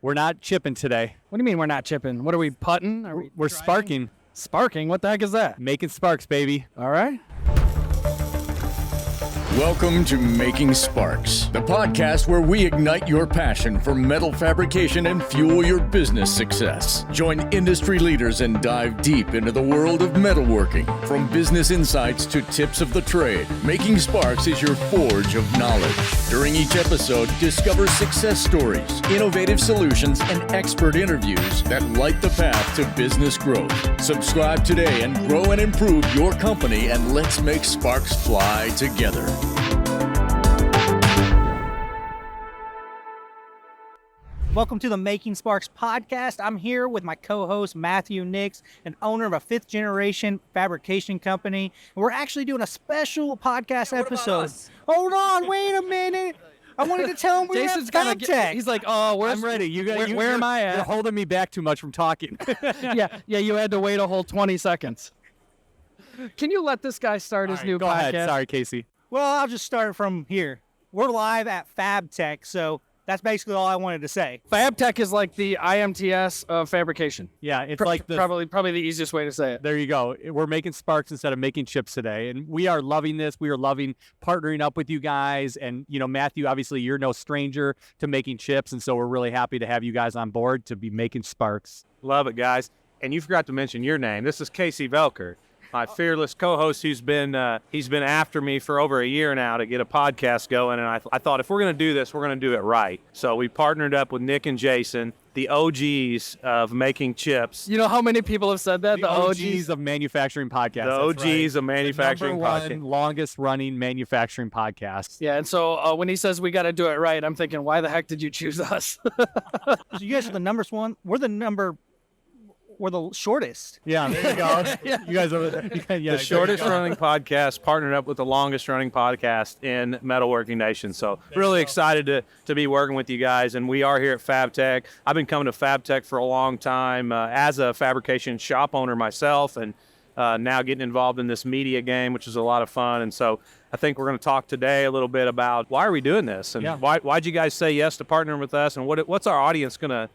We're not chipping today. What do you mean we're not chipping? What are we, putting? We're sparking. Sparking? What the heck is that? Making sparks, baby. All right. Welcome to Making Sparks, the podcast where we ignite your passion for metal fabrication and fuel your business success. Join industry leaders and dive deep into the world of metalworking. From business insights to tips of the trade, Making Sparks is your forge of knowledge. During each episode, discover success stories, innovative solutions, and expert interviews that light the path to business growth. Subscribe today and grow and improve your company, and let's make sparks fly together. Welcome to the Making Sparks podcast. I'm here with my co-host, Matthew Nix, an owner of a fifth-generation fabrication company. We're actually doing a special podcast episode. Hold on, wait a minute. I wanted to tell him we're at FabTech. He's like, oh, I'm ready. Where am I at? You're holding me back too much from talking. yeah, you had to wait a whole 20 seconds. Can you let this guy start his new go podcast? ahead. Sorry, Casey. Well, I'll just start from here. We're live at FabTech, so that's basically all I wanted to say. FabTech is like the IMTS of fabrication. Yeah, it's like the probably the easiest way to say it. There you go. We're making sparks instead of making chips today, and we are loving this. We are loving partnering up with you guys, and Matthew, obviously you're no stranger to making chips, and so we're really happy to have you guys on board to be making sparks. Love it, guys. And you forgot to mention your name. This is Casey Voelker, my fearless co-host, who's been after me for over a year now to get a podcast going. And I thought, if we're going to do this, we're going to do it right. So we partnered up with Nick and Jason, the OGs of making chips. You know how many people have said that? The OGs of manufacturing podcasts. The OGs of manufacturing podcasts. The longest running manufacturing podcast. Yeah, and so when he says we got to do it right, I'm thinking, why the heck did you choose us? So you guys are the numbers one. We're the shortest. Yeah, there you go. You guys are the shortest running podcast, partnered up with the longest running podcast in Metalworking Nation. So really excited to be working with you guys. And we are here at FabTech. I've been coming to FabTech for a long time as a fabrication shop owner myself, and now getting involved in this media game, which is a lot of fun. And so I think we're going to talk today a little bit about why are we doing this, and why'd you guys say yes to partnering with us, and what's our audience going to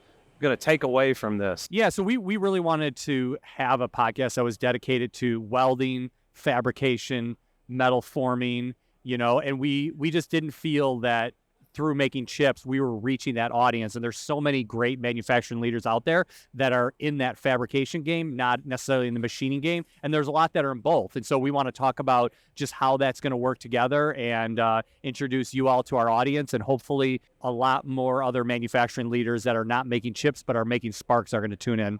take away from this? Yeah, so we really wanted to have a podcast that was dedicated to welding, fabrication, metal forming, and we just didn't feel that through making chips we were reaching that audience. And there's so many great manufacturing leaders out there that are in that fabrication game, not necessarily in the machining game, and there's a lot that are in both. And so we want to talk about just how that's going to work together and introduce you all to our audience, and hopefully a lot more other manufacturing leaders that are not making chips but are making sparks are going to tune in.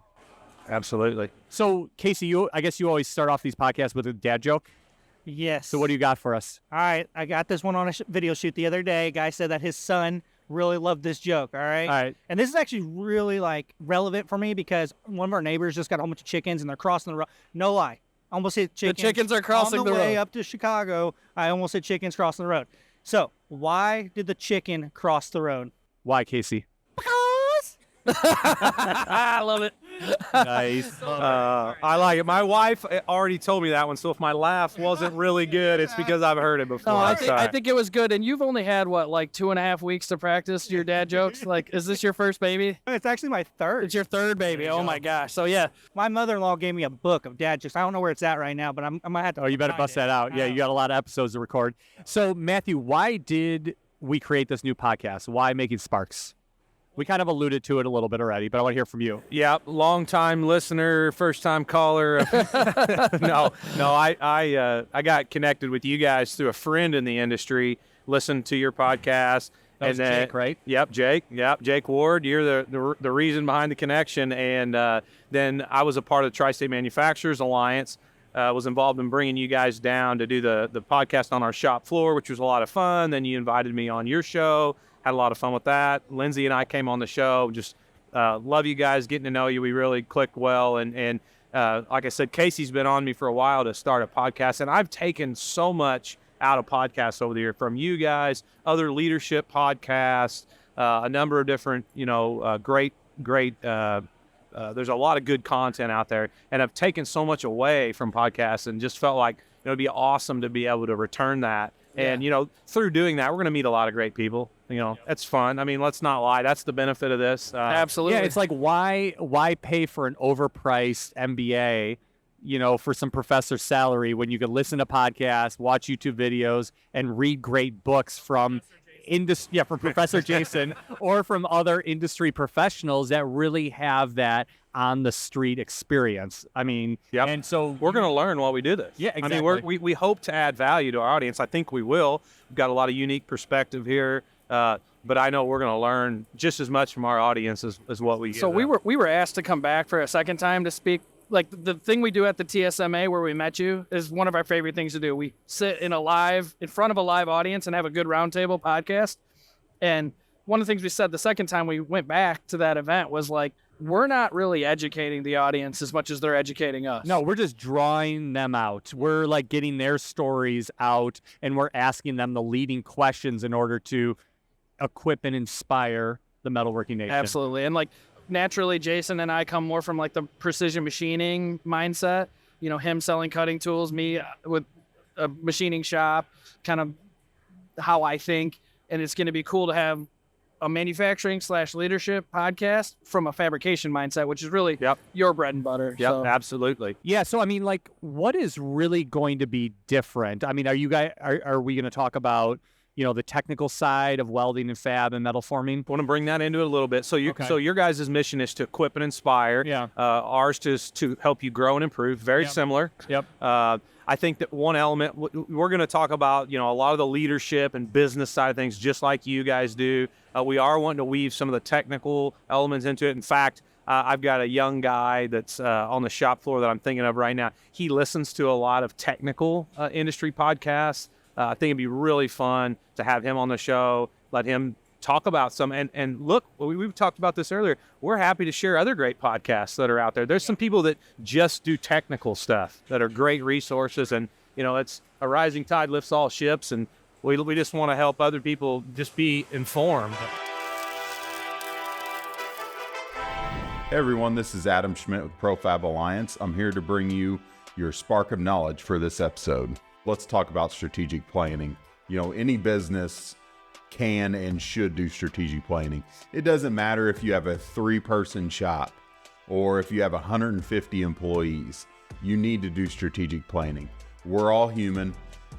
Absolutely. So Casey, I guess you always start off these podcasts with a dad joke. Yes. So what do you got for us? All right, I got this one on a video shoot the other day. A guy said that his son really loved this joke, all right? All right. And this is actually really, relevant for me because one of our neighbors just got a whole bunch of chickens, and they're crossing the road. No lie. Almost hit chickens. The chickens are crossing on the way road. up to Chicago. I almost hit chickens crossing the road. So why did the chicken cross the road? Why, Casey? I love it. Nice. I like it. My wife already told me that one, so if my laugh wasn't really good, it's because I've heard it before. No, I think it was good. And you've only had, 2.5 weeks to practice your dad jokes? Is this your first baby? It's actually my third. It's your third baby. Oh, my gosh. So, yeah. My mother-in-law gave me a book of dad jokes. I don't know where it's at right now, but I might have to. Oh, you better bust that out. Yeah, you got a lot of episodes to record. So, Matthew, why did we create this new podcast? Why Making Sparks? We kind of alluded to it a little bit already, but I want to hear from you. Yeah, long-time listener, first-time caller. No, I got connected with you guys through a friend in the industry, listened to your podcast. That was Jake, right? Yep, Jake. Yep, Jake Ward. You're the reason behind the connection. And then I was a part of the Tri-State Manufacturers Alliance. Was involved in bringing you guys down to do the podcast on our shop floor, which was a lot of fun. Then you invited me on your show. Had a lot of fun with that. Lindsay and I came on the show. Just love you guys, getting to know you. We really clicked well. And like I said, Casey's been on me for a while to start a podcast. And I've taken so much out of podcasts over the year from you guys, other leadership podcasts, a number of different, great. There's a lot of good content out there. And I've taken so much away from podcasts and just felt like it'd be awesome to be able to return that. And, through doing that, we're going to meet a lot of great people That's fun. I mean, let's not lie. That's the benefit of this. Absolutely. Yeah, it's like why pay for an overpriced MBA, for some professor's salary when you can listen to podcasts, watch YouTube videos, and read great books from from Professor Jason or from other industry professionals that really have that on the street experience. I mean, and so we're going to learn while we do this. Yeah, exactly. I mean, we hope to add value to our audience. I think we will. We've got a lot of unique perspective here. But I know we're going to learn just as much from our audience as what we. So we were asked to come back for a second time to speak. Like the thing we do at the TSMA where we met you is one of our favorite things to do. We sit in front of a live audience and have a good roundtable podcast. And one of the things we said the second time we went back to that event was like, we're not really educating the audience as much as they're educating us. No, we're just drawing them out. We're like getting their stories out, and we're asking them the leading questions in order to equip and inspire the metalworking nation. Absolutely. And like naturally, Jason and I come more from like the precision machining mindset, him selling cutting tools, me with a machining shop, kind of how I think. And it's going to be cool to have a manufacturing/leadership podcast from a fabrication mindset, which is really your bread and butter. Yep, so. Absolutely. Yeah. So, I mean, like, what is really going to be different? I mean, are we going to talk about, the technical side of welding and fab and metal forming? I want to bring that into it a little bit. So your guys' mission is to equip and inspire. Yeah. Ours is to help you grow and improve. Very similar. Yep. I think that one element, we're going to talk about, a lot of the leadership and business side of things, just like you guys do. We are wanting to weave some of the technical elements into it. In fact, I've got a young guy that's on the shop floor that I'm thinking of right now. He listens to a lot of technical industry podcasts. I think it'd be really fun to have him on the show, let him talk about some. And look, we've talked about this earlier. We're happy to share other great podcasts that are out there. There's some people that just do technical stuff that are great resources. And, it's a rising tide lifts all ships. And we just want to help other people just be informed. Hey everyone, this is Adam Schmidt with ProFab Alliance. I'm here to bring you your spark of knowledge for this episode. Let's talk about strategic planning. Any business can and should do strategic planning. It doesn't matter if you have a 3-person shop or if you have 150 employees. You need to do strategic planning. We're all human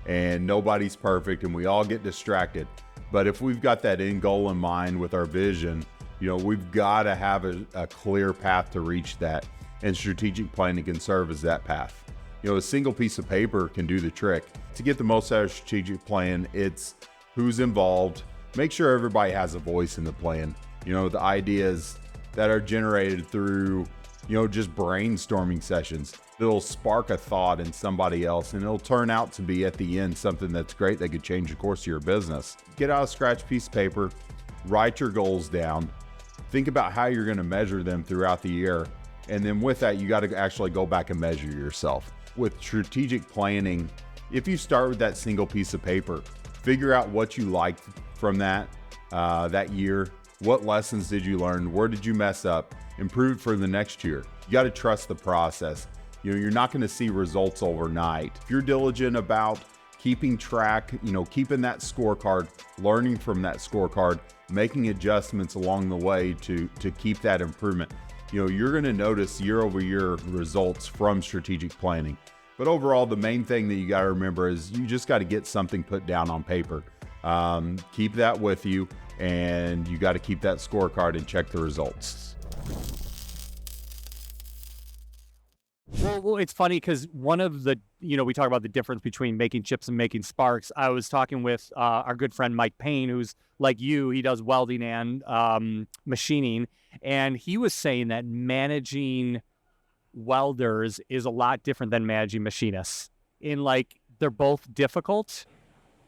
and nobody's perfect and we all get distracted. But if we've got that end goal in mind with our vision, we've got to have a clear path to reach that, and strategic planning can serve as that path. A single piece of paper can do the trick. To get the most out of a strategic plan, it's who's involved. Make sure everybody has a voice in the plan. The ideas that are generated through, just brainstorming sessions. It'll spark a thought in somebody else, and it'll turn out to be at the end something that's great that could change the course of your business. Get out a scratch piece of paper, write your goals down, think about how you're going to measure them throughout the year, and then with that, you got to actually go back and measure yourself. With strategic planning, if you start with that single piece of paper, figure out what you liked from that year. What lessons did you learn? Where did you mess up? Improve for the next year. You got to trust the process. You're not going to see results overnight. If you're diligent about keeping track, keeping that scorecard, learning from that scorecard, making adjustments along the way to keep that improvement, you're going to notice year-over-year results from strategic planning. But overall, the main thing that you got to remember is you just got to get something put down on paper. Keep that with you, and you got to keep that scorecard and check the results. Well, it's funny because one of the, we talk about the difference between MakingChips and MakingSparks. I was talking with our good friend Mike Payne, who's like you. He does welding and machining. And he was saying that managing welders is a lot different than managing machinists. They're both difficult,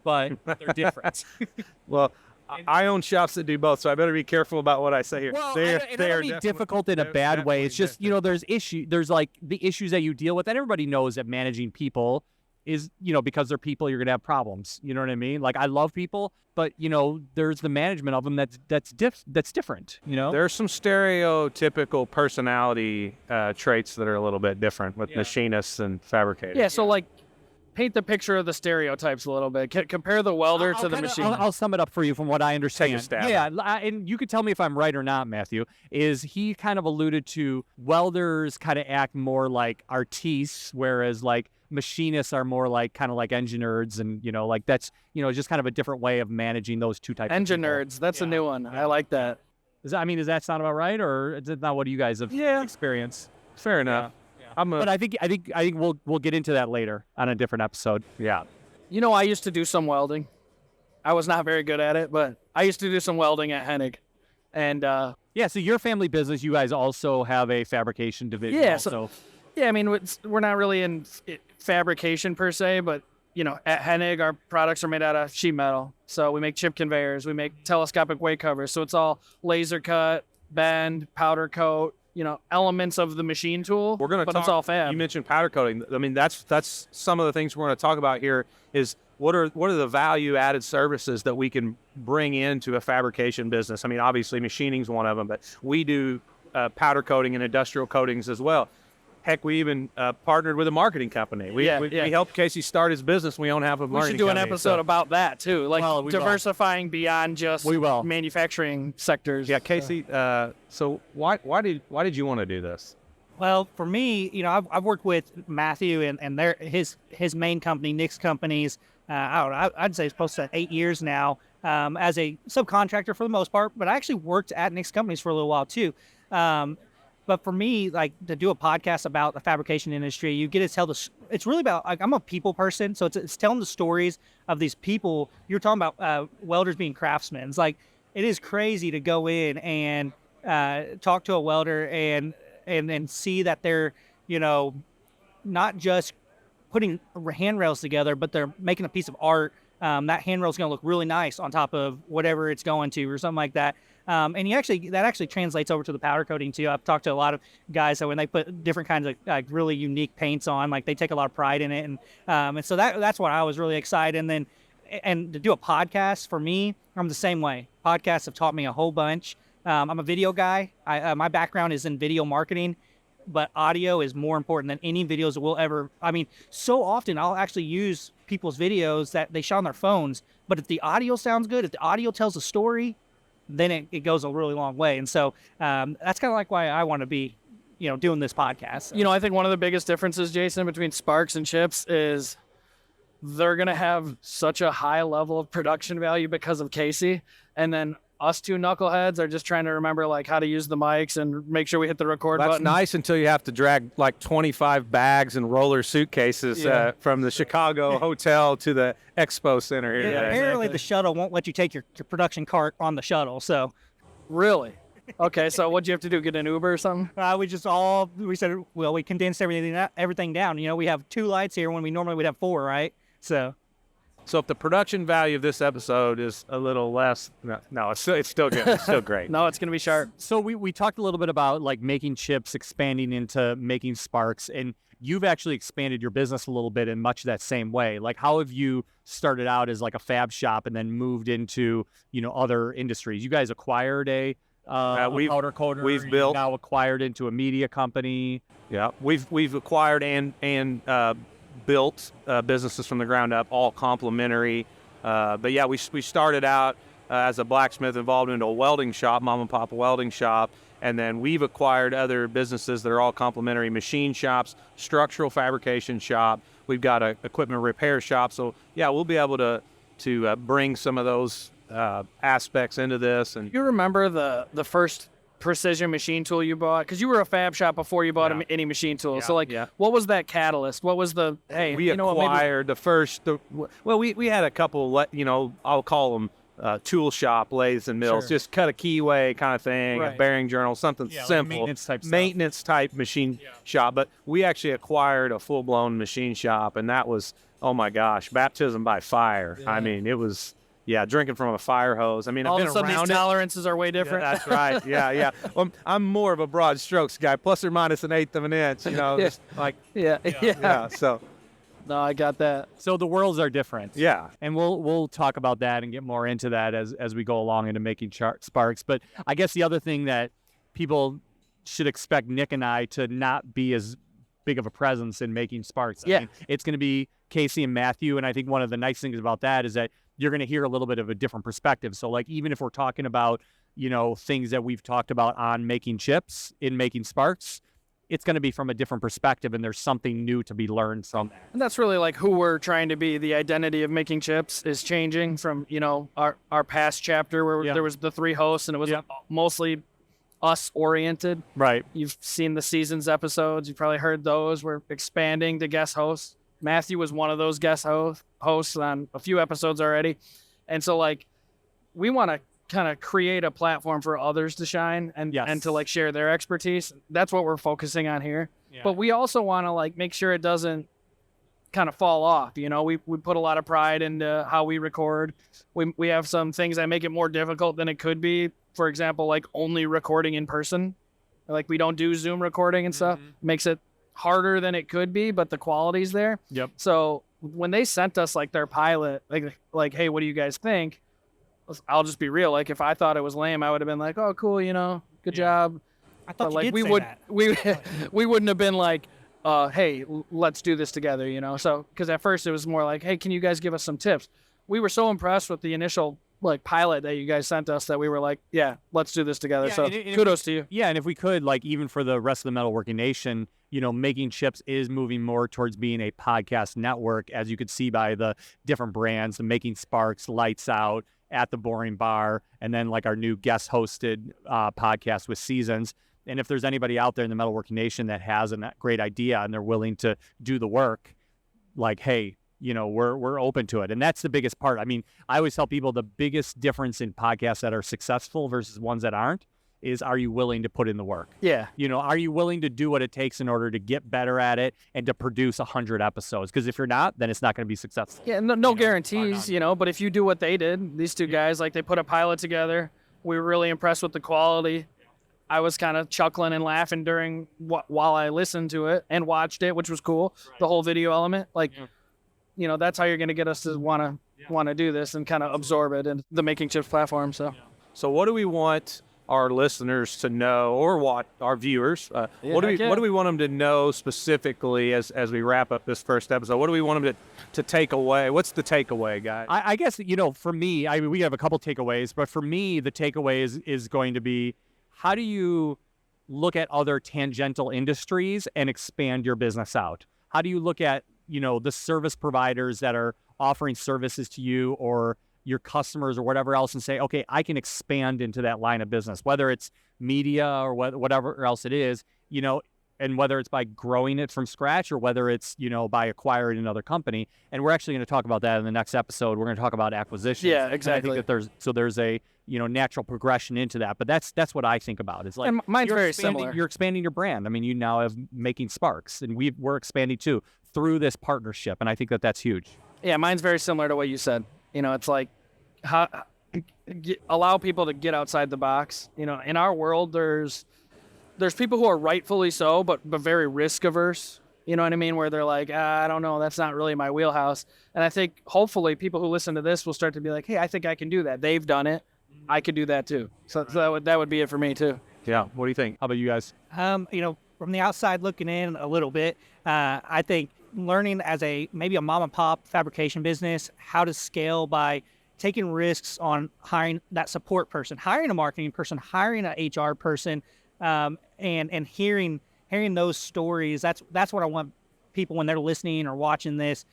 but they're different. Well, I own shops that do both, so I better be careful about what I say here. Well, I don't mean difficult in a bad way. It's just, there's like the issues that you deal with, and everybody knows that managing people is, because they're people, you're going to have problems. You know what I mean? Like, I love people, but, there's the management of them that's different, There's some stereotypical personality traits that are a little bit different with machinists and fabricators. Yeah, so like paint the picture of the stereotypes a little bit. Compare the welder to the machine. I'll sum it up for you from what I understand. Take a stab. Yeah, and you could tell me if I'm right or not, Matthew. Is he kind of alluded to welders kind of act more like artistes, whereas like machinists are more like kind of like engine nerds, and like that's just kind of a different way of managing those two types. Engine of people. nerds. That's a new one. I like that. Does that sound about right, or is it not what you guys have experienced? Fair enough. But I think we'll get into that later on a different episode. Yeah. I used to do some welding. I was not very good at it, but I used to do some welding at Hennig. And so your family business, you guys also have a fabrication division. Yeah, also. I mean, we're not really in fabrication per se, but at Hennig, our products are made out of sheet metal. So we make chip conveyors, we make telescopic weight covers. So it's all laser cut, bend, powder coat, elements of the machine tool. We're going to talk. It's all fab. You mentioned powder coating. I mean, that's some of the things we're going to talk about here. Is what are the value added services that we can bring into a fabrication business? I mean, obviously machining is one of them, but we do powder coating and industrial coatings as well. Heck, we even partnered with a marketing company. We helped Casey start his business. We own half of marketing. We should do an company, episode so. about that too, like we diversifying beyond just manufacturing sectors. Yeah, Casey. So why did you want to do this? Well, for me, I've worked with Matthew and his main company, Nix Companies. I don't know, I'd say it's close to 8 years now as a subcontractor for the most part. But I actually worked at Nix Companies for a little while too. But for me, like to do a podcast about the fabrication industry, you get to tell it's really about, like, I'm a people person. So it's telling the stories of these people. You're talking about welders being craftsmen. It's like, it is crazy to go in and talk to a welder and see that they're, not just putting handrails together, but they're making a piece of art. That handrail is going to look really nice on top of whatever it's going to or something like that. And that actually translates over to the powder coating too. I've talked to a lot of guys that when they put different kinds of really unique paints on, like they take a lot of pride in it. And so that's why I was really excited. And to do a podcast for me, I'm the same way. Podcasts have taught me a whole bunch. I'm a video guy. My background is in video marketing, but audio is more important than any videos that we'll ever. I mean, so often I'll actually use people's videos that they shot on their phones, but if the audio sounds good, if the audio tells a story, then it goes a really long way. And so that's kind of like why I want to be, doing this podcast. So. I think one of the biggest differences, Jason, between Sparks and Chips is they're going to have such a high level of production value because of Casey. And then us two knuckleheads are just trying to remember like how to use the mics and make sure we hit the record button. That's nice until you have to drag like 25 bags and roller suitcases from the Chicago hotel to the expo center here. Yeah, apparently the shuttle won't let you take your production cart on the shuttle. So, really? Okay, so what'd you have to do? Get an Uber or something? We said, well, we condensed everything down. We have 2 lights here when we normally would have 4, right? So if the production value of this episode is a little less, no, it's still good. It's still great. No, it's going to be sharp. So we talked a little bit about like MakingChips expanding into MakingSparks, and you've actually expanded your business a little bit in much that same way. Like, how have you started out as like a fab shop and then moved into, other industries? You guys acquired a powder coater. We've built, now acquired into a media company. Yeah, we've acquired and built businesses from the ground up, all complementary. But yeah, we started out as a blacksmith involved into a welding shop, mom and pop welding shop, and then we've acquired other businesses that are all complementary: machine shops, structural fabrication shop. We've got a equipment repair shop. So yeah, we'll be able to bring some of those aspects into this. And you remember the first precision machine tool you bought? Because you were a fab shop before you bought any machine tool. So what was that catalyst? What was the, hey, we acquired the first, we had a couple, I'll call them tool shop lathes and mills, just cut a keyway kind of thing, a bearing journal, something simple, maintenance type machine shop. But we actually acquired a full-blown machine shop, and that was, oh my gosh, baptism by fire. I mean, it was, drinking from a fire hose. I mean, all I've been of a sudden around these tolerances are way different. Yeah, that's right. Yeah. Well, I'm more of a broad strokes guy, plus or minus an eighth of an inch. Just like So, no, I got that. So the worlds are different. Yeah, and we'll talk about that and get more into that as we go along into MakingSparks. But I guess the other thing that people should expect Nick and I to not be as big of a presence in MakingSparks. Yeah. I mean, it's going to be Casey and Matthew, and I think one of the nice things about that is that you're going to hear a little bit of a different perspective. So like even if we're talking about, things that we've talked about on Making Chips in MakingSparks, it's going to be from a different perspective, and there's something new to be learned from that. And that's really like who we're trying to be. The identity of Making Chips is changing from, our past chapter where there was the 3 hosts and it was mostly us oriented. Right. You've seen the seasons episodes. You've probably heard those. We're expanding to guest hosts. Matthew was one of those guest hosts on a few episodes already. And so like we want to kind of create a platform for others to shine and to like share their expertise. That's what we're focusing on here. Yeah. But we also want to like make sure it doesn't kind of fall off. We put a lot of pride into how we record. We have some things that make it more difficult than it could be. For example, like only recording in person. Like we don't do Zoom recording and stuff. Makes it harder than it could be, but the quality's there. Yep. So when they sent us like their pilot, like, hey, what do you guys think? I'll just be real. Like if I thought it was lame, I would have been like, oh, cool, good job. I thought but you like did say that. we wouldn't have been like, hey, let's do this together, So because at first it was more like, hey, can you guys give us some tips? We were so impressed with the initial like pilot that you guys sent us that we were like, yeah, let's do this together. So kudos to you. Yeah, and if we could, like even for the rest of the Metalworking Nation, Making Chips is moving more towards being a podcast network, as you could see by the different brands, the MakingSparks, Lights Out, At the Boring Bar, and then like our new guest hosted podcast with Seasons. And if there's anybody out there in the Metalworking Nation that has a great idea and they're willing to do the work, like, hey, we're open to it. And that's the biggest part. I mean, I always tell people the biggest difference in podcasts that are successful versus ones that aren't is, are you willing to put in the work? Yeah. Are you willing to do what it takes in order to get better at it and to produce 100 episodes? Because if you're not, then it's not going to be successful. Yeah, no guarantees, but if you do what they did, these two guys, like they put a pilot together. We were really impressed with the quality. I was kind of chuckling and laughing during while I listened to it and watched it, which was cool. Right. The whole video element, that's how you're going to get us to want to do this and kind of absorb it in the Making Chips platform. So what do we want our listeners to know, or what our viewers? What do we want them to know specifically as we wrap up this first episode? What do we want them to take away? What's the takeaway, guys? I guess for me, we have a couple takeaways, but for me, the takeaway is going to be, how do you look at other tangential industries and expand your business out? How do you look at the service providers that are offering services to you, or your customers or whatever else, and say, okay, I can expand into that line of business, whether it's media or whatever else it is, and whether it's by growing it from scratch or whether it's, by acquiring another company. And we're actually going to talk about that in the next episode. We're going to talk about acquisitions. Yeah, exactly. And I think that there's a, natural progression into that. But that's what I think about. It's like, and mine's very similar. You're expanding your brand. I mean, you now have MakingSparks, and we're expanding too through this partnership. And I think that's huge. Yeah, mine's very similar to what you said. It's like, allow people to get outside the box. In our world, there's people who are rightfully so, but very risk averse. You know what I mean? Where they're like, I don't know, that's not really my wheelhouse. And I think hopefully people who listen to this will start to be like, hey, I think I can do that. They've done it. I could do that too. So that would be it for me too. Yeah. What do you think? How about you guys? From the outside looking in a little bit, I think learning as maybe a mom and pop fabrication business, how to scale by taking risks on hiring that support person, hiring a marketing person, hiring an HR person, and hearing those stories. That's what I want people, when they're listening or watching this,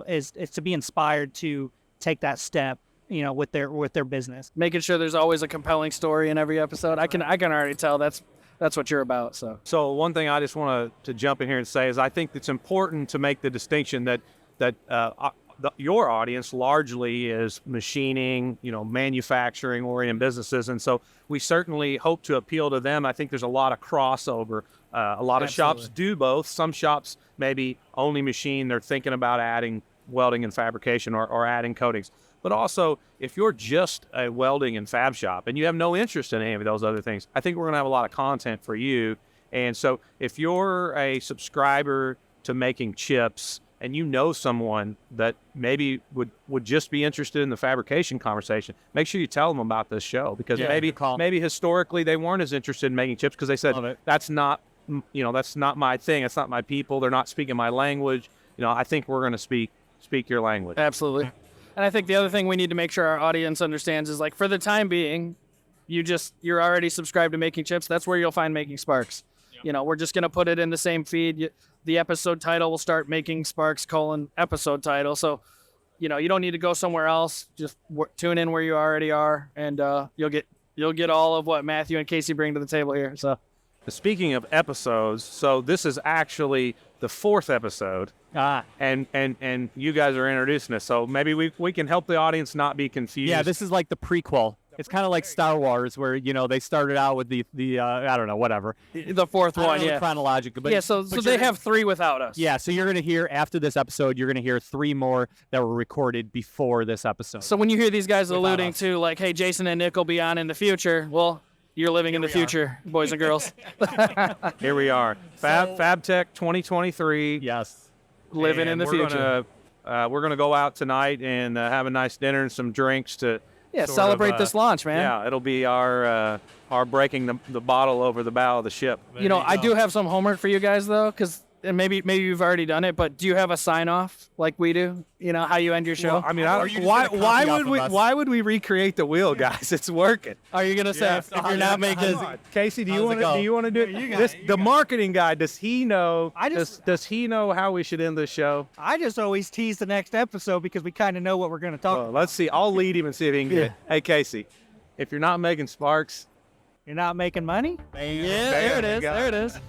is to be inspired to take that step, with their business. Making sure there's always a compelling story in every episode. I can already tell that's what you're about. So one thing I just want to jump in here and say is, I think it's important to make the distinction that your audience largely is machining, manufacturing oriented businesses. And so we certainly hope to appeal to them. I think there's a lot of crossover. A lot of shops do both. Some shops maybe only machine. They're thinking about adding welding and fabrication or adding coatings. But also, if you're just a welding and fab shop and you have no interest in any of those other things, I think we're going to have a lot of content for you. And so if you're a subscriber to Making Chips, and someone that maybe would just be interested in the fabrication conversation, make sure you tell them about this show, because maybe historically they weren't as interested in making chips because they said that's not that's not my thing. It's not my people. They're not speaking my language. I think we're going to speak your language. Absolutely. And I think the other thing we need to make sure our audience understands is, like, for the time being, you're already subscribed to Making Chips. That's where you'll find Making Sparks. We're just going to put it in the same feed. The episode title will start Making Sparks : episode title. So, you don't need to go somewhere else. Just tune in where you already are, and you'll get all of what Matthew and Casey bring to the table here. So, speaking of episodes, so this is actually the 4th episode. And you guys are introducing us, so maybe we can help the audience not be confused. Yeah, this is like the prequel. It's kind of like Star Wars, where they started out with the I don't know, whatever, the 4th one, yeah, chronologically. But so they have 3 without us. Yeah, so you're gonna hear after this episode, you're gonna hear 3 more that were recorded before this episod. So when you hear these guys alluding to, like, hey, Jason and Nick will be on in the future, well, you're living in the future, boys and girls. Here we are, FabTech 2023. Yes, living in the future. We're gonna go out tonight and have a nice dinner and some drinks to. Yeah, celebrate this launch, man. Yeah, it'll be our breaking the bottle over the bow of the ship. I do have some homework for you guys, though, because maybe you've already done it, but do you have a sign-off like we do? How you end your show? Well, I mean, why would we recreate the wheel, guys? It's working. Are you gonna say if you're not making Casey, do you want to do it? The marketing guy, does he know? Does he know how we should end the show? I just always tease the next episode because we kind of know what we're going to talk about. Let's see. I'll lead him and see if he can get it. Hey, Casey, if you're not making sparks, you're not making money? Yeah, there it is.